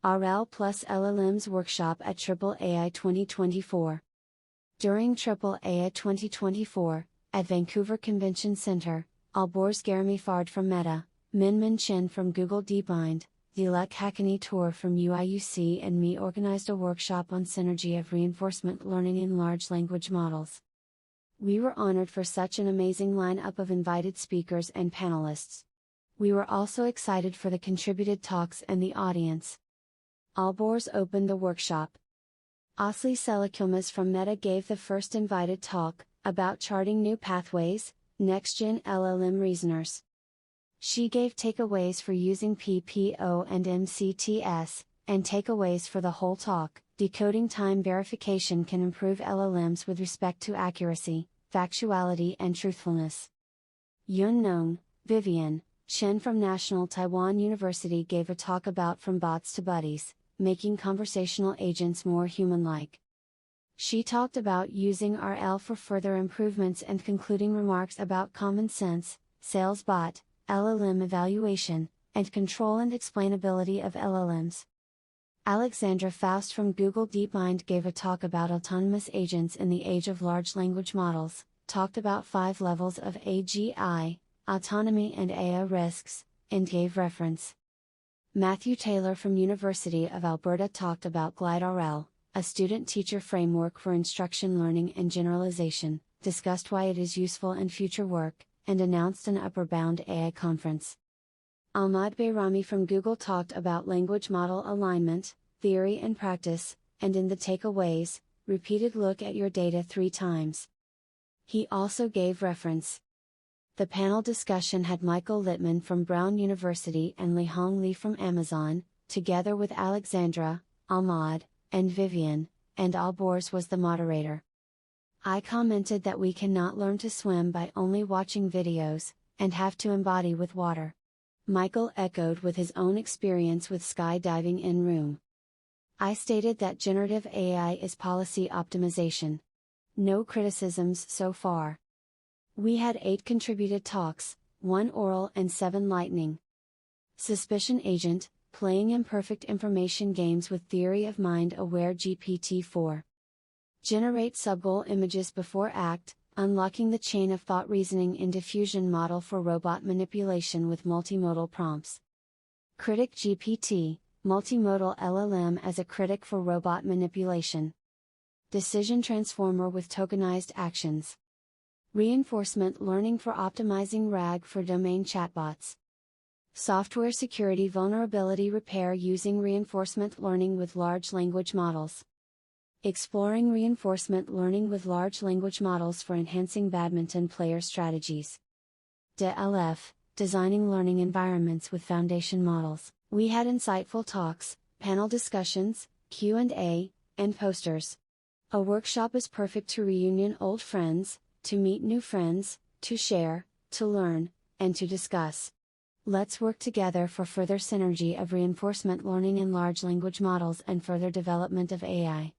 RL plus LLMs workshop at AAAI 2024. During AAAI 2024, at Vancouver Convention Center, Albors Jeremy Fard from Meta, Min Chen from Google DeepMind, Dilek Hackney Tour from UIUC and me organized a workshop on synergy of reinforcement learning in large language models. We were honored for such an amazing lineup of invited speakers and panelists. We were also excited for the contributed talks and the audience. Albors opened the workshop. Asli Selakilmas from Meta gave the first invited talk, about charting new pathways, next-gen LLM reasoners. She gave takeaways for using PPO and MCTS, and takeaways for the whole talk. Decoding time verification can improve LLMs with respect to accuracy, factuality and truthfulness. Yun Nong, Vivian, Chen from National Taiwan University gave a talk about From Bots to Buddies, making conversational agents more human-like. She talked about using RL for further improvements and concluding remarks about common sense, sales bot, LLM evaluation, and control and explainability of LLMs. Alexandra Faust from Google DeepMind gave a talk about autonomous agents in the age of large language models, talked about 5 levels of AGI, autonomy and AI risks, and gave reference. Matthew Taylor from University of Alberta talked about GlideRL, a student-teacher framework for instruction learning and generalization, discussed why it is useful in future work, and announced an Upper Bound AI conference. Ahmad Bayrami from Google talked about language model alignment, theory and practice, and in the takeaways, repeated look at your data 3 times. He also gave reference. The panel discussion had Michael Littman from Brown University and Lihong Li from Amazon, together with Alexandra, Ahmad, and Vivian, and Albors was the moderator. I commented that we cannot learn to swim by only watching videos, and have to embody with water. Michael echoed with his own experience with skydiving in room. I stated that generative AI is policy optimization. No criticisms so far. We had 8 contributed talks, 1 oral and 7 lightning. Suspicion Agent, playing imperfect information games with theory of mind-aware GPT-4. Generate subgoal images before act, unlocking the chain of thought reasoning in diffusion model for robot manipulation with multimodal prompts. Critic GPT, multimodal LLM as a critic for robot manipulation. Decision transformer with tokenized actions. Reinforcement learning for optimizing RAG for domain chatbots. Software security vulnerability repair using reinforcement learning with large language models. Exploring reinforcement learning with large language models for enhancing badminton player strategies. DLF, designing learning environments with foundation models. We had insightful talks, panel discussions, Q&A, and posters. A workshop is perfect to reunion old friends, to meet new friends, to share, to learn, and to discuss. Let's work together for further synergy of reinforcement learning in large language models and further development of AI.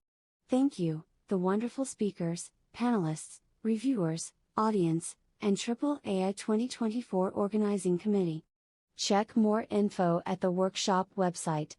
Thank you, the wonderful speakers, panelists, reviewers, audience, and AAAI 2024 Organizing Committee. Check more info at the workshop website.